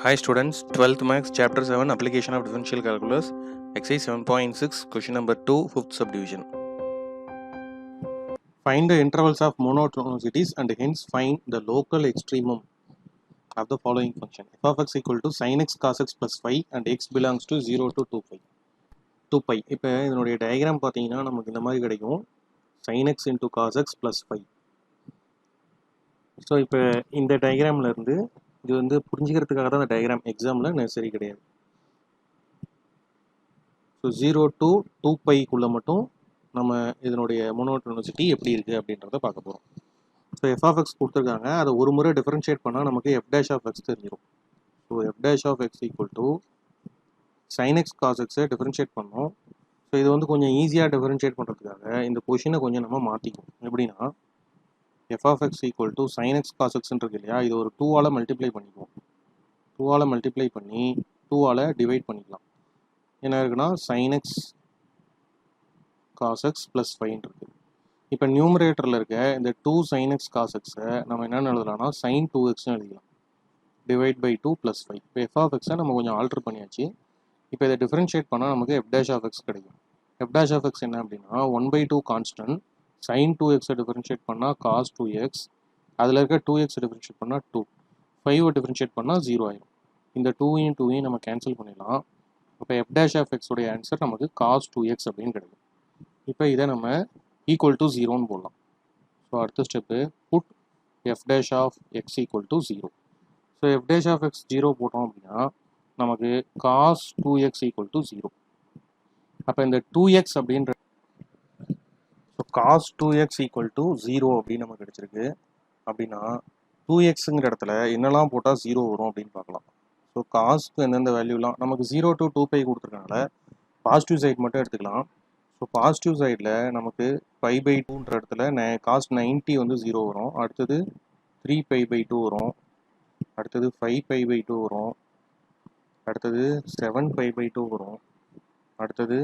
Hi students, 12th Maths Chapter 7 Application of Differential Calculus Exercise 7.6 Question number 2 5th subdivision. Find the intervals of monotonicities and hence find the local extremum of the following function. F of x equal to sin x cos x plus 5 and x belongs to 0 to 2 pi. 2 pi. இப்போ இதனுடைய diagram பார்த்தீங்கன்னா நமக்கு இந்த மாதிரி கிடைக்கும் sin x into cos x plus 5. So இப்போ இந்த டயக்ராமில் இருந்து இது வந்து புரிஞ்சுக்கிறதுக்காக தான் இந்த டயக்ராம் எக்ஸாமில் நெசசரி கிடையாது. ஸோ 0 to 2 பைக்குள்ளே மட்டும் நம்ம இதனுடைய மோனோட்டோனிசிட்டி எப்படி இருக்குது அப்படின்றத பார்க்க போகிறோம். ஸோ எஃப் ஆஃப் எக்ஸ் கொடுத்துருக்காங்க, அதை ஒரு முறை டிஃபரன்ஷியேட் பண்ணால் நமக்கு எஃப் டேஷ் ஆஃப் எக்ஸ் தெரிஞ்சிடும். So F dash of X equal to sine X cos எக்ஸை டிஃபரன்ஷியேட் பண்ணோம். ஸோ இது வந்து கொஞ்சம் ஈஸியாக டிஃபரன்ஷியேட் பண்ணுறதுக்காக இந்த பொசிஷனை கொஞ்சம் நம்ம மாற்றிக்குவோம். எப்படின்னா F of X equal to sine X cos எக்ஸ்ன்னு இருக்கு இல்லையா, இது ஒரு 2ஆல் மல்டிப்ளை பண்ணிக்குவோம். 2ஆல் மல்டிப்ளை பண்ணி 2ஆல் டிவைட் பண்ணிக்கலாம். என்ன இருக்குன்னா sin x cos x plus 5 இருக்கு. இப்போ நியூமரேட்டரில் இருக்க இந்த 2 sin x cos xை நம்ம என்னென்னு எழுதலாம்னா sin 2xன்னு எழுதிக்கலாம். Divide by 2 plus 5. இப்போ எஃப் ஆஃப் எக்ஸை நம்ம கொஞ்சம் ஆல்ட்ரு பண்ணியாச்சு. இப்போ இதை டிஃபரன்ஷியேட் பண்ணால் நமக்கு எஃப் டேஷ் ஆஃப் எக்ஸ் கிடைக்கும். எஃப் டேஷ் ஆஃப் எக்ஸ் என்ன அப்படின்னா 1/2 கான்ஸ்டன்ட் sin 2xை டிஃபரன்ஷியேட் பண்ணால் cos 2x, அதில் இருக்க 2x டிஃபரன்ஷியேட் பண்ணால் 2, 5 டிஃபரன்ஷியேட் பண்ணால் 0 ஆயிடும். இந்த 2ஐயும் 2ஐயும் நம்ம கேன்சல் பண்ணிடலாம். இப்போ எஃப் டேஷ் ஆஃப் எக்ஸ் உடைய ஆன்சர் நமக்கு cos 2x அப்படின்னு கிடைக்கும். இப்போ இதை நம்ம ஈக்குவல் டு 0ன்னு போடலாம். ஸோ அடுத்த step put F dash of X equal to 0. So F dash of X 0 போட்டோம் அப்படின்னா நமக்கு cos 2x ஈக்குவல் டு 0. அப்போ இந்த 2x அப்படின்ற so cos 2x equal to 0 அப்படின்னு நமக்கு கிடைச்சிருக்கு. அப்படின்னா 2xங்கிற இடத்துல என்னெல்லாம் போட்டால் 0 வரும் அப்படின்னு பார்க்கலாம். ஸோ காஸ்க்கு எந்தெந்த வேல்யூலாம் நமக்கு 0 to 2 பை கொடுத்துருக்கனால பாசிட்டிவ் சைட் மட்டும் எடுத்துக்கலாம். ஸோ பாசிட்டிவ் சைடில் நமக்கு 5/2ன்ற இடத்துல காஸ்ட் 90 வந்து 0 வரும். அடுத்தது 3π/2 வரும். அடுத்தது 5π/2 வரும். அடுத்தது 7π/2 வரும். அடுத்தது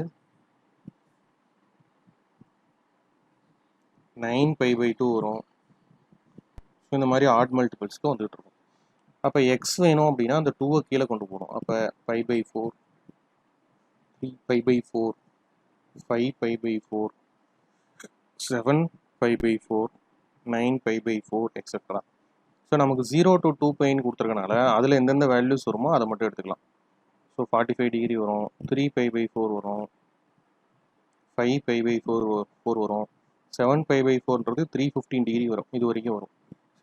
9π/2 வரும். ஸோ இந்த மாதிரி ஆட் மல்டிபிள்ஸ்க்கு வந்துட்டு இருக்கும். அப்போ எக்ஸ் வேணும் அப்படின்னா அந்த 2வை கீழே கொண்டு போகணும். அப்போ 5/4, 3π/4, 5π/4, 7π/4, 9π/4 எக்ஸெட்ரா. ஸோ நமக்கு 0 to 2 பைன்னு கொடுத்துருக்கனால அதில் எந்தெந்த வேல்யூஸ் வருமோ அதை மட்டும் எடுத்துக்கலாம். ஸோ 45 டிகிரி வரும், 3π/4 வரும், 5π/4 வரும், 7π/4ன்றது 315 டிகிரி வரும். இது வரைக்கும் வரும்.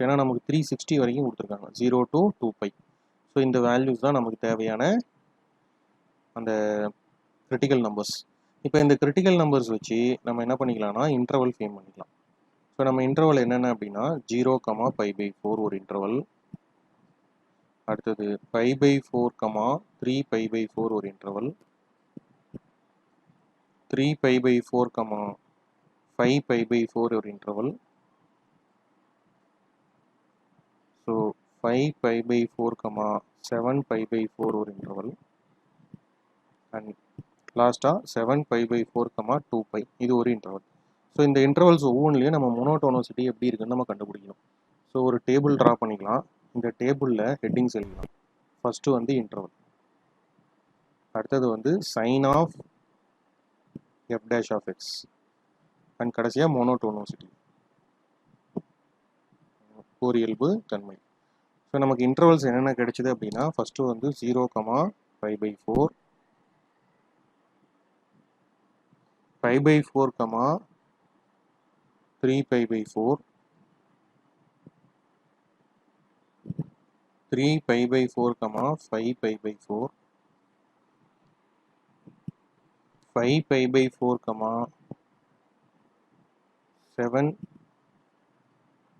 ஏன்னா நமக்கு 360 வரைக்கும் கொடுத்துருக்காங்க 0 to 2 பை. ஸோ இந்த வேல்யூஸ் தான் நமக்கு தேவையான அந்த கிரிட்டிக்கல் நம்பர்ஸ். இப்போ இந்த கிரிட்டிக்கல் நம்பர்ஸ் வச்சு நம்ம என்ன பண்ணிக்கலாம்னா இன்டர்வல் ஃபேம் பண்ணிக்கலாம். ஸோ நம்ம இன்டர்வல் என்னென்ன அப்படின்னா 0, π/4 ஒரு இன்டர்வல், அடுத்தது 5/4, 3π/4 ஒரு இன்டர்வல், 3π/4, 5π/4 ஒரு இன்டர்வல், ஸோ 5π/4, 7π/4 ஒரு இன்டர்வல், அண்ட் லாஸ்ட்டாக 7π/4, 2 பை இது ஒரு இன்டர்வல். ஸோ இந்த இன்டர்வல்ஸ் ஒவ்வொன்றிலையும் நம்ம மோனோட்டோனிசிட்டி எப்படி இருக்குன்னு நம்ம கண்டுபிடிக்கணும். ஸோ ஒரு டேபிள் ட்ரா பண்ணிக்கலாம். இந்த டேபிளில் ஹெட்டிங்ஸ் எழுதலாம். ஃபஸ்ட்டு வந்து இன்டர்வல், அடுத்தது வந்து sign of F dash of X, and கடைசியாக மோனோட்டோனிசிட்டி ஒரு இயல்பு தன்மை. ஸோ நமக்கு இன்டர்வல்ஸ் என்னென்ன கிடைச்சிது அப்படின்னா ஃபஸ்ட்டு வந்து 0, π/4, 5/4, 3π/4, 3π/4, 5π/4, 5π/4,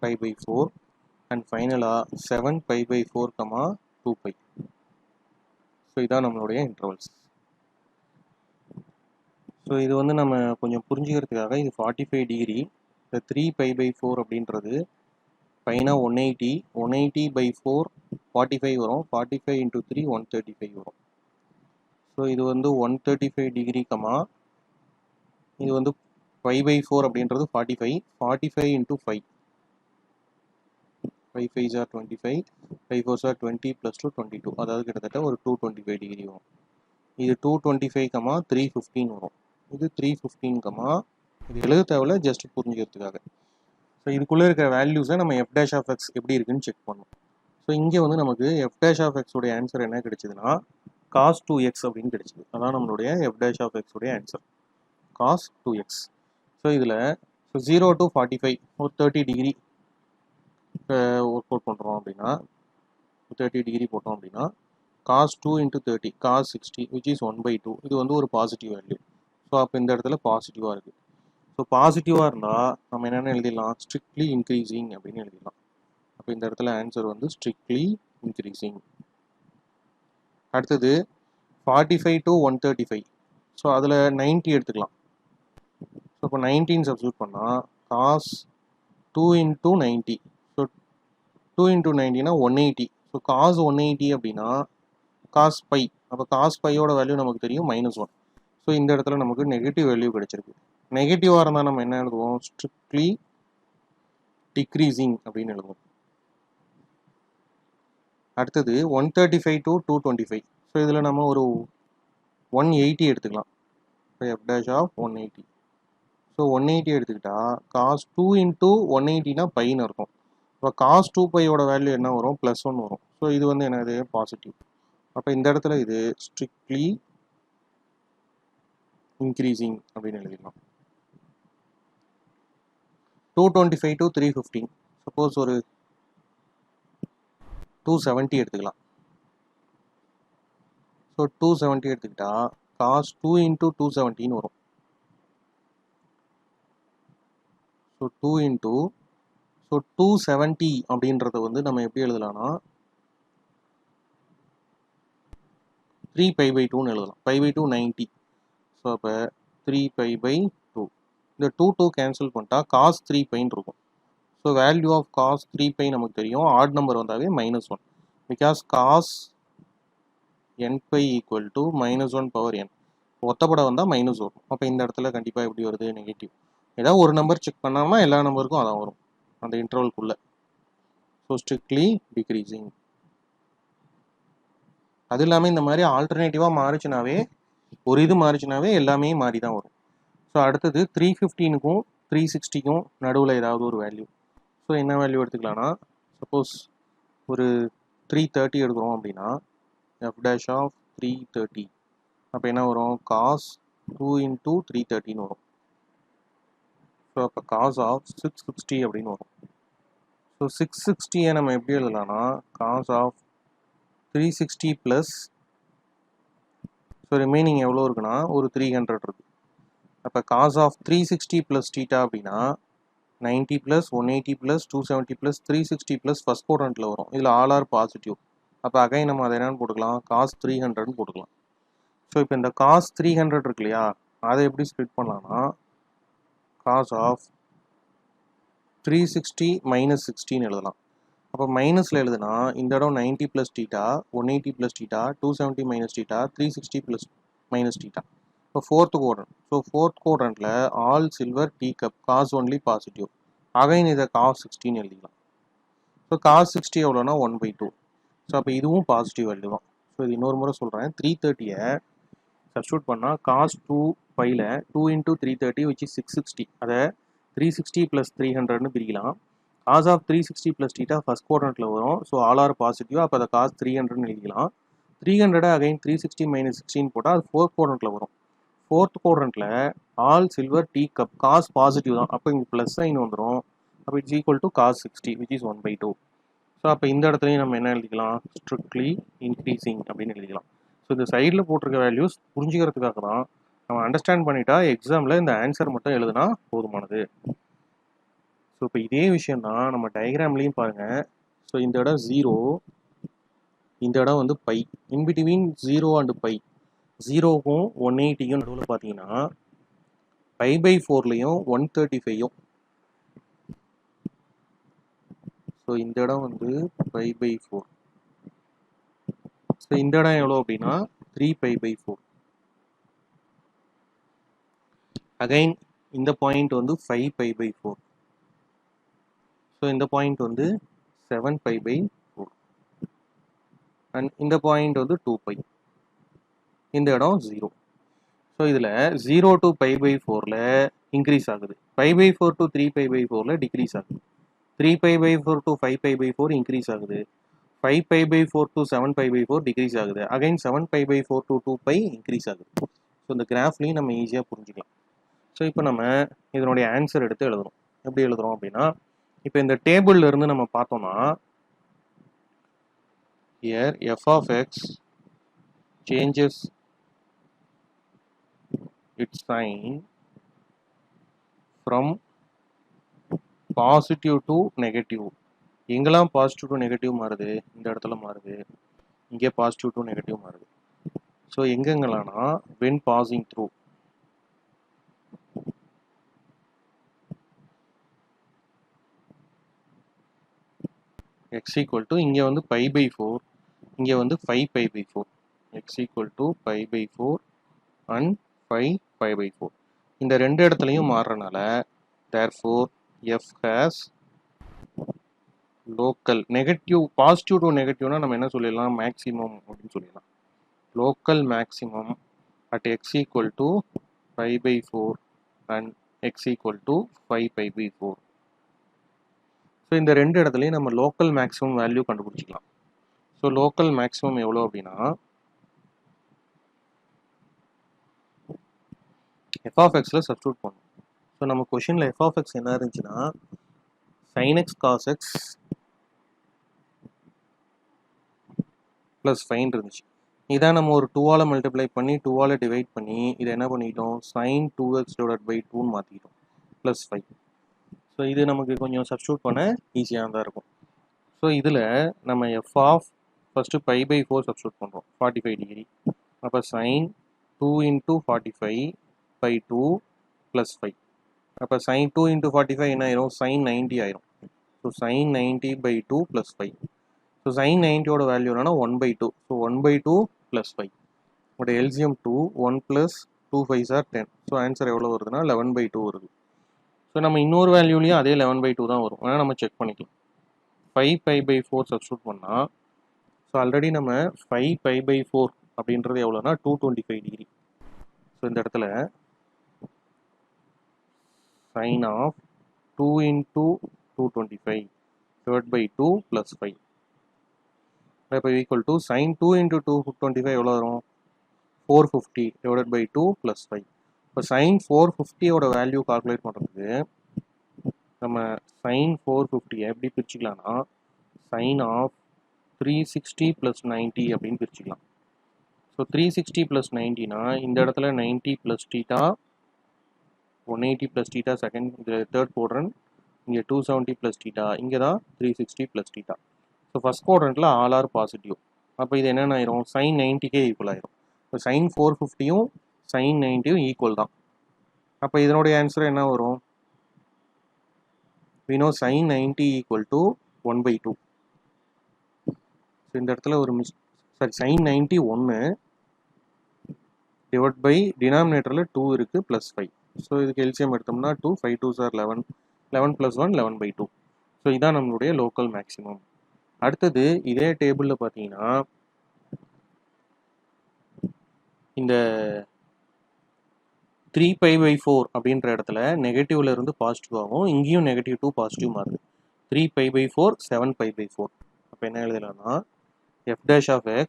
7π/4, அண்ட் ஃபைனலாக 7π/4, 2 பை. ஸோ இதான் நம்மளுடைய இன்டர்வல்ஸ். ஸோ இது வந்து நம்ம கொஞ்சம் புரிஞ்சுக்கிறதுக்காக இது 45 டிகிரி, இந்த 3π/4 அப்படின்றது பைனா 180, 180/4 45 வரும், 45 × 3 135 வரும். ஸோ இது வந்து 135 டிகிரி, இது வந்து 5/4 அப்படின்றது 45, 45 × 5 5 5s are 25, 5 4s are 20 plus 2 22, அதாவது கிட்டத்தட்ட ஒரு 225 டிகிரி வரும். இது 225, 315 வரும். இது 315, இது எழுத தேவையில்ல, ஜஸ்ட் புரிஞ்சுக்கிறதுக்காக. ஸோ இதுக்குள்ளே இருக்கிற வேல்யூஸை நம்ம எஃப் டேஷ் ஆஃப் எக்ஸ் எப்படி இருக்குன்னு செக் பண்ணணும். ஸோ இங்கே வந்து நமக்கு எஃப் டேஷ் ஆஃப் எக்ஸ் உடைய ஆன்சர் என்ன கிடைச்சதுன்னா cos 2x அப்படின்னு கிடைச்சிது. அதான் நம்மளுடைய எஃப் டேஷ் ஆஃப் எக்ஸ் உடைய ஆன்சர் cos 2x. ஸோ இதில் 0 to 45 ஒரு 30 டிகிரி ஒர்க் அவுட் பண்ணுறோம் அப்படின்னா 30 டிகிரி போட்டோம் அப்படின்னா cos 2 into 30 cos 60 which is 1/2. இது வந்து ஒரு பாசிட்டிவ் வேல்யூ. ஸோ அப்போ இந்த இடத்துல பாசிட்டிவாக இருக்குது. ஸோ பாசிட்டிவாக இருந்தால் நம்ம என்னென்ன எழுதிடலாம், ஸ்ட்ரிக்ட்லி இன்க்ரீசிங் அப்படின்னு எழுதிடலாம். அப்போ இந்த இடத்துல ஆன்சர் வந்து ஸ்ட்ரிக்ட்லி இன்க்ரீசிங். அடுத்தது 45 to 135. ஸோ அதில் 90 எடுத்துக்கலாம். ஸோ இப்போ 19 சப்ஸ்டியூட் பண்ணால் cos 2 into 90. So 2 into 90னா 180. So cos 180 அப்படின்னா cos பை. அப்போ cos பையோட வேல்யூ நமக்கு தெரியும் -1. ஸோ இந்த இடத்துல நமக்கு நெகட்டிவ் வேல்யூ கிடைச்சிருக்கு. நெகட்டிவாக இருந்தால் நம்ம என்ன எழுதுவோம், ஸ்ட்ரிக்ட்லி டிக்ரீசிங் அப்படின்னு எழுதுவோம். அடுத்தது 135 to 225. ஸோ இதில் நம்ம ஒரு 180 எடுத்துக்கலாம். So F dash of 180. So 180 எடுத்துக்கிட்டா cos 2 into 180னா பைன்னு இருக்கும். இப்போ cos 2 பையோட வேல்யூ என்ன வரும், +1 வரும். ஸோ இது வந்து என்னது, பாசிட்டிவ். அப்போ இந்த இடத்துல இது ஸ்ட்ரிக்ட்லி இன்க்ரீசிங் அப்படின்னு எழுதிடலாம். 225 to 315. சப்போஸ் ஒரு 270 எடுத்துக்கலாம். ஸோ 270 எடுத்துக்கிட்டா cos 2 into 217 வரும். ஸோ 2 into 270 அப்படின்றத வந்து நம்ம எப்படி எழுதலாம்னா 3π/2 எழுதலாம். π/2 90. ஸோ அப்போ 3π/2. இந்த 2 கேன்சல் பண்ணிட்டா cos 3πன்னு இருக்கும். ஸோ வேல்யூ ஆஃப் cos 3π நமக்கு தெரியும், ஆட் நம்பர் வந்தாவே -1. Because cos nπ equal to -1/n. ஒத்தப்படை வந்தால் மைனஸ் வரும். அப்போ இந்த இடத்துல கண்டிப்பாக எப்படி வருது, நெகட்டிவ். ஏதாவது ஒரு நம்பர் செக் பண்ணாமல் எல்லா நம்பருக்கும் அதான் வரும் அந்த இன்டர்வல்குள்ளே. So strictly decreasing. அது இல்லாமல் இந்த மாதிரி ஆல்டர்னேட்டிவாக மாறிச்சுனாவே, ஒரு இது மாறிச்சுனாவே எல்லாமே மாறி தான் வரும். ஸோ அடுத்தது 315க்கும் 360க்கும் நடுவில் ஏதாவது ஒரு வேல்யூ. ஸோ என்ன வேல்யூ எடுத்துக்கலாம்னா, சப்போஸ் ஒரு 330 எடுக்கிறோம் அப்படின்னா எஃப் டேஷ் ஆஃப் 330. அப்போ என்ன வரும், cos 2 into 330ன்னு வரும். ஸோ அப்போ cos ஆஃப் 660 அப்படின்னு வரும். ஸோ 660 நம்ம எப்படி எழுதலாம்னா cos of 360 plus, so remaining எவ்வளோ இருக்குன்னா ஒரு 300 இருக்குது. அப்போ cos ஆஃப் 360 ப்ளஸ் θ அப்படின்னா 90 plus 180 plus 270 plus 360 plus first குவாட்ரண்ட்டில் வரும். இதில் ஆல் ஆர் பாசிட்டிவ். அப்போ அகைன் நம்ம அதை என்னென்னு போட்டுக்கலாம், cos 300ன்னு போட்டுக்கலாம். ஸோ இப்போ இந்த cos 300 இருக்கு இல்லையா, அதை எப்படி ஸ்ப்ளிட் பண்ணலாம்னா cos ஆஃப் 360 - 60ன்னு எழுதலாம். அப்போ மைனஸில் எழுதுனா இந்த இடம் 90 ப்ளஸ் θ, 180 ப்ளஸ் θ, 270 மைனஸ் θ, 360 ப்ளஸ் -θ. இப்போ ஃபோர்த் குவாட்ரண்ட். ஸோ ஃபோர்த் குவாட்ரண்ட்டில் all silver tea cup, cos only positive. Again இதை cos 60ன்னு எழுதிக்கலாம். ஸோ cos 60 எவ்வளோனா 1/2. ஸோ அப்போ இதுவும் பாசிட்டிவ் வேல்யூ தான். ஸோ இது இன்னொரு முறை சொல்கிறேன். 330-ஐ சப்ஸ்டியூட் பண்ணால் cos 2π-ல 2 into 330 which is 660. அதை 360 + 300ன்னு பிரிக்கலாம். cos ஆஃப் 360 ப்ளஸ் θ ஃபஸ்ட் குவாட்ரண்ட்டில் வரும். So all are positive. அப்போ அதை cos 300ன்னு எழுதிக்கலாம். 300 அகைன் 360 - 16 போட்டால் அது ஃபோர்த் குவாட்ரண்ட்டில் வரும். ஃபோர்த் குவாட்ரண்ட்டில் all silver tea cup, cos positive தான். அப்போ இங்கே ப்ளஸ் சைன் வந்துடும். அப்போ it's equal to cos 60 which is 1/2. So அப்போ இந்த இடத்துலையும் நம்ம என்ன எழுதிக்கலாம், ஸ்ட்ரிக்ட்லி இன்க்ரீசிங் அப்படின்னு எழுதிக்கலாம். ஸோ இந்த சைடில் போட்டிருக்க வேல்யூஸ் புரிஞ்சுக்கிறதுக்காக தான். நம்ம அண்டர்ஸ்டாண்ட் பண்ணிட்டா எக்ஸாமில் இந்த ஆன்சர் மட்டும் எழுதுனா போதுமானது. ஸோ இப்போ இதே விஷயம் தான் நம்ம டயக்ராம்லேயும் பாருங்கள். ஸோ இந்த இடம் 0, இந்த இடம் வந்து பை. இன்பிட்வீன் 0 அண்ட் பை, 0க்கும் 180க்கும் நடுவில் பார்த்தீங்கன்னா π/4லையும் 135யும். ஸோ இந்த இடம் வந்து π/4. ஸோ இந்த இடம் எவ்வளோ அப்படின்னா 3π/4. அகைன் இந்த பாயிண்ட் வந்து 5π/4. ஸோ இந்த பாயிண்ட் வந்து 7 pi by 4 and இந்த பாயிண்ட் வந்து 2 pi, இந்த இடம் 0. ஸோ இதில் 0 to pi by 4ல இன்க்ரீஸ் ஆகுது, pi by 4 to 3 pi by 4ல டிக்ரீஸ் ஆகுது, 3 pi by 4 to 5 pi by 4 increase ஆகுது, 5 pi by 4 to 7 pi by 4 degrees ஆகுது, again 7 pi by 4 to 2 pi increase ஆகுது. ஸோ இந்த கிராஃப்லையும் நம்ம ஈஸியாக புரிஞ்சுக்கலாம். ஸோ இப்போ நம்ம இதனுடைய ஆன்சர் எடுத்து எழுதுறோம். எப்படி எழுதுறோம் அப்படின்னா, இப்போ இந்த டேபிள்ல இருந்து நம்ம பார்த்தோம்னா here f of x changes its sign from positive to negative. எங்கெல்லாம் பாசிட்டிவ் டு நெகட்டிவ் மாறுது, இந்த இடத்துல மாறுது, இங்கே பாசிட்டிவ் டு நெகட்டிவ் மாறுது. ஸோ எங்கெங்கலாம்னா when passing through, x equal to இங்கே வந்து pi by 4, இங்கே வந்து 5 pi by 4, x equal to pi by 4 and 5 pi by 4. இந்த ரெண்டு இடத்துலையும் மாறுறனால therefore f has local negative, positive to negative நம்ம என்ன சொல்லிடலாம், maximum அப்படின்னு சொல்லிடலாம். local maximum at x equal to pi by 4 and x equal to 5 pi by 4. So இந்த ரெண்டு இடத்துலையும் நம்ம லோக்கல் மேக்ஸிமம் வேல்யூ கண்டுபிடிச்சிக்கலாம். ஸோ லோக்கல் மேக்ஸிமம் எவ்வளோ அப்படின்னா f of xல சப்ஸ்டியூட் பண்ணணும். ஸோ நம்ம கொஷினில் f of x என்ன இருந்துச்சுன்னா sin x cos x plus 5 இருந்துச்சு. இதான் நம்ம ஒரு 2ஆல் மல்டிப்ளை பண்ணி 2ஆல் டிவைட் பண்ணி இதை என்ன பண்ணிட்டோம், sin 2x divided by 2ன்னு மாற்றிக்கிட்டோம், ப்ளஸ் 5. ஸோ இது நமக்கு கொஞ்சம் சப்ஸ்டியூட் பண்ண ஈஸியாக தான் இருக்கும். ஸோ இதில் நம்ம f of first pi by 4 substitute பண்ணுறோம், 45 டிகிரி. அப்போ sin 2 into 45 by 2 ப்ளஸ் 5. அப்போ sin 2 into 45 என்ன ஆயிரும், sin 90 ஆயிரும். So sin 90 by 2 plus 5. So sin 90யோட வேல்யூ என்னன்னா 1 by 2. So 1 by 2 plus 5. உங்களோட LCM 2, 1 plus 2 5s are 10. So answer எவ்வளோ வருதுன்னா 11 by 2 வருது. ஸோ நம்ம இன்னொரு வேல்யூலையும் அதே 11 by 2 தான் வரும், ஆனால் நம்ம செக் பண்ணிக்கலாம். 5 pi by 4 சப்ஸ்டியூட் பண்ணால், ஸோ ஆல்ரெடி நம்ம 5 pi by 4 அப்படின்றது எவ்வளோனா 225 டிகிரி. ஸோ இந்த இடத்துல sin of 2 into 225 divided by 2 plus 5. இப்போ ஈக்குவல் டு sin 2 into 225 எவ்வளோ வரும், 450 divided by 2 plus 5. இப்போ sin 450யோட வேல்யூ கால்குலேட் பண்ணுறதுக்கு நம்ம sin 450 எப்படி பிரிச்சுக்கலாம்னா sin ஆஃப் 360 plus 90 அப்படின்னு பிரிச்சுக்கலாம். ஸோ 360 plus 90னா இந்த இடத்துல 90 plus theta, 180 plus theta second, இதில் தேர்ட் குவாட்ரண்ட், இங்கே 270 plus theta, இங்கே தான் 360 plus theta. ஸோ ஃபஸ்ட் குவாட்ரண்ட்டில் ஆல் ஆர் பாசிட்டிவ். அப்போ இது என்னென்ன ஆயிரும், sin 90க்கே ஈக்குவல் ஆயிரும். இப்போ sin 450யும் sin 90யும் ஈக்குவல் தான். அப்போ இதனுடைய ஆன்சர் என்ன வரும், we know sin 90 equal to 1 by 2. So இந்த இடத்துல ஒரு sin 90 1 டிவைட் பை டினாமினேட்டரில் 2 இருக்குது ப்ளஸ் 5. ஸோ இதுக்கு எல்சிஎம் எடுத்தோம்னா 2, 5 2s are 11, 11 plus 1 11 by 2. So இதான் நம்மளுடைய லோக்கல் மேக்ஸிமம். அடுத்தது இதே டேபிளில் பார்த்தீங்கன்னா இந்த 3 pi by 4 அப்படின்ற இடத்துல நெகட்டிவ்ல இருந்து பாசிட்டிவ் ஆகும், இங்கேயும் நெகட்டிவ் டு பாசிட்டிவ் மாறுது. 3 pi by 4 7 pi by 4. அப்போ என்ன எழுதலாம்னா f dash of x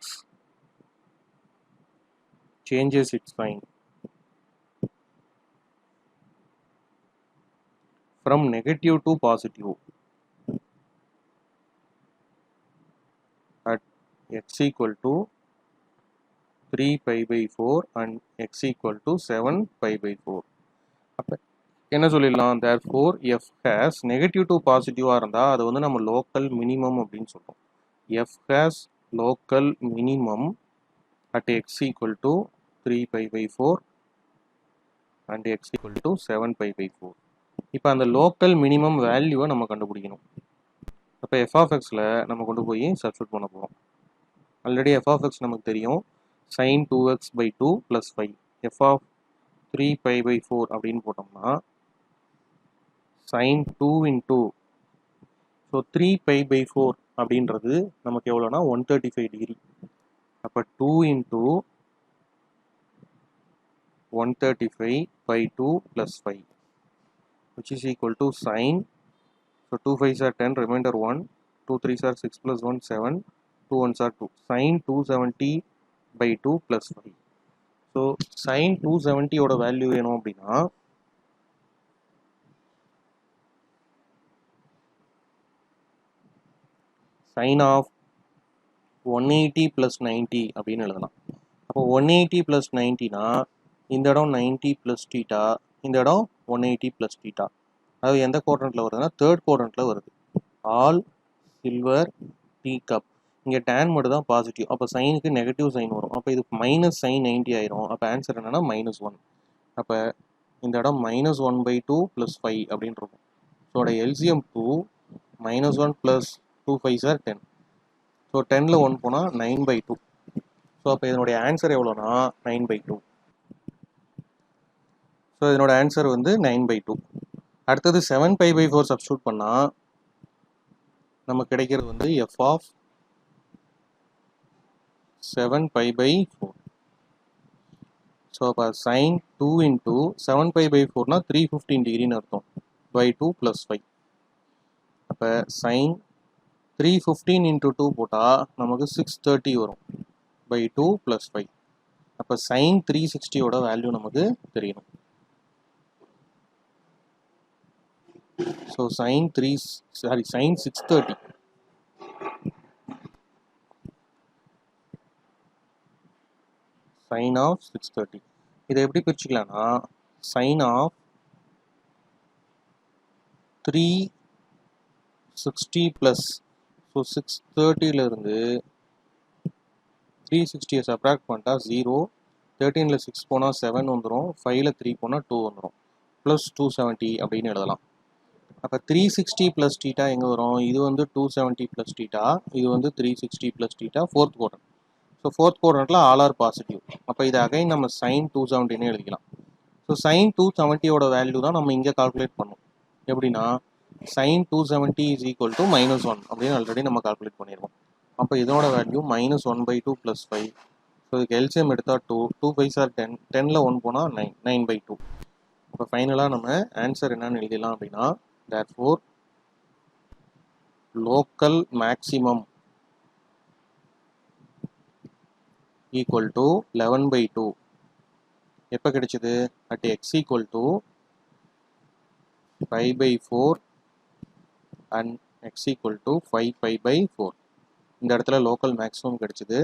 changes its sign from negative to positive at x equal to 3 pi by 4 and x equal to 7 pi by 4. அப்போ என்ன சொல்லிடலாம், therefore f has negative to பாசிட்டிவாக இருந்தால் அது வந்து நம்ம லோக்கல் மினிமம் அப்படின்னு சொல்கிறோம். f has local minimum at x equal to 3 pi by 4 and x equal to 7 pi by 4. இப்போ அந்த லோக்கல் மினிமம் வேல்யூவை நம்ம கண்டுபிடிக்கணும். அப்போ f of xல நம்ம கொண்டு போய் சப்ஸ்டியூட் பண்ண போகிறோம். ஆல்ரெடி f of x நமக்கு தெரியும், sin 2x by 2 plus 5. f of 3 pi by 4 அப்படின்னு போட்டோம்னா sin 2 into ஸோ 3π/4 அப்படின்றது நமக்கு எவ்வளோனா 135 டிகிரி. அப்போ 2 × 135/2 + 5 which is equal to sin. So 2 5s are 10, remainder 1, 2 3s are 6 plus 1 7, 2 1s are 2, sin 270/2 plus 5. So sin 270 ஓட value வேணும் அப்படின்னா sin of 180 plus 90 அப்படின்னு எழுதலாம். அப்போ 180 plus 90னா இந்த இடம் 90 plus theta, இந்த இடம் 180 plus theta. அதாவது எந்த குவாட்ரண்ட்டில் வருதுன்னா தேர்ட் குவாட்ரண்ட்டில் வருது. All silver tea cup. இங்கே டேன் மட்டும் தான் பாசிட்டிவ். அப்போ சைனுக்கு நெகட்டிவ் சைன் வரும். அப்போ இது மைனஸ் சைன் 90 ஆயிரும். அப்போ ஆன்சர் என்னன்னா -1. அப்போ இந்த இடம் -1/2 + 5 அப்படின்னு இருக்கும். So LCM 2 -1 + 2 5s are 10. So 10ல் 1 போனால் 9/2. ஸோ அப்போ இதனுடைய ஆன்சர் எவ்வளோனா 9/2. ஸோ இதனோட ஆன்சர் வந்து 9/2. அடுத்தது 7π/4 சப்ஸ்டியூட் பண்ணால் நமக்கு கிடைக்கிறது வந்து f of 7π/4. ஸோ அப்போ sin 2 × 7π/4னா 315 டிகிரின்னு அர்த்தம். /2 + 5. அப்போ sin 315 × 2 போட்டால் நமக்கு 630 வரும். /2 + 5. அப்போ sin 360ஓட வேல்யூ நமக்கு தெரியணும். So sin 630. sin of 630. இதை எப்படி பிரிச்சுக்கலாம்னா sin of 360 ப்ளஸ், ஸோ 630லேருந்து 360 சப்ராக்ட் பண்ணிட்டா 0, 13ல் 6 போனால் 7 வந்துடும், 5ல் 3 போனால் 2 வந்துடும், ப்ளஸ் 270 அப்படின்னு எழுதலாம். அப்போ 360 + θ எங்கே வரும்? இது வந்து 270 + θ, இது வந்து 360 + θ, ஃபோர்த் குவாட்ரண்ட். ஸோ ஃபோர்த் குவாட்ரண்ட்டில் ஆல் ஆர் பாசிட்டிவ். அப்போ இது அகைன் நம்ம sin 270ன்னு எழுதிக்கலாம். ஸோ sin 270ஓட வேல்யூ தான் நம்ம இங்கே கால்குலேட் பண்ணோம். எப்படின்னா sin 270 is equal to -1 அப்படின்னு ஆல்ரெடி நம்ம கால்குலேட் பண்ணியிருக்கோம். அப்போ இதோட வேல்யூ -1/2 + 5. ஸோ இதுக்கு எல்சிஎம் எடுத்தால் 2, 2 5s are 10, 10ல் 1 போனால் 9/2. அப்போ ஃபைனலாக நம்ம ஆன்சர் என்னன்னு எழுதிடலாம் அப்படின்னா therefore local maximum equal to 11/2. எப்போ கிடைச்சது? at x equal to 5/4 and x equal to 5π/4. இந்த இடத்துல லோக்கல் மேக்ஸிமம் கிடைச்சது.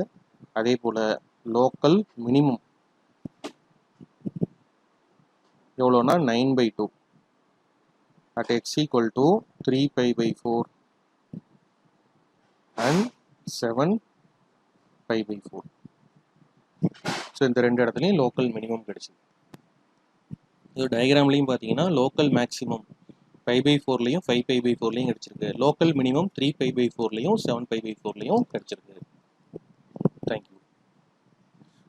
அதே போல் லோக்கல் மினிமம் எவ்வளோனா 9/2 at x equal to 3π/4 and 7π/4. So இந்த ரெண்டு இடத்துலையும் லோக்கல் மினிமம் கிடைச்சிது. இது டயக்ராம்லையும் பார்த்தீங்கன்னா லோக்கல் மேக்ஸிமம் 5/4லையும் 5π/4லையும் கிடைச்சிருக்கு. லோக்கல் மினிமம் 3π/4லையும் 7π/4லையும் கிடைச்சிருக்கு. தேங்க்யூ.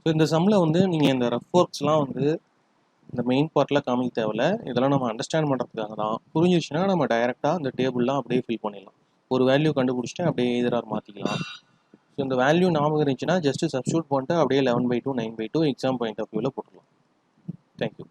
ஸோ இந்த சம்மில் வந்து நீங்கள் இந்த ரஃப் ஒர்க்ஸ்லாம் வந்து இந்த மெயின் பார்ட்டில் காமிக்க தேவையில்ல. இதெல்லாம் நம்ம அண்டர்ஸ்டாண்ட் பண்ணுறதுக்காக தான். புரிஞ்சிச்சுன்னா நம்ம டைரெக்டாக அந்த டேபிள்லாம் அப்படியே ஃபில் பண்ணிடலாம். ஒரு வேல்யூ கண்டுபிடிச்சிட்டு அப்படியே எதிராக மாற்றிக்கலாம். ஸோ இந்த வேல்யூ ஞாபகம் இருந்துச்சுன்னா ஜஸ்ட்டு சப்ஸ்டியூட் பண்ணிட்டு அப்படியே 11/2 9/2 எக்ஸாம் பாயிண்ட் ஆஃப் வியூவில் போட்டுடலாம். தேங்க்யூ.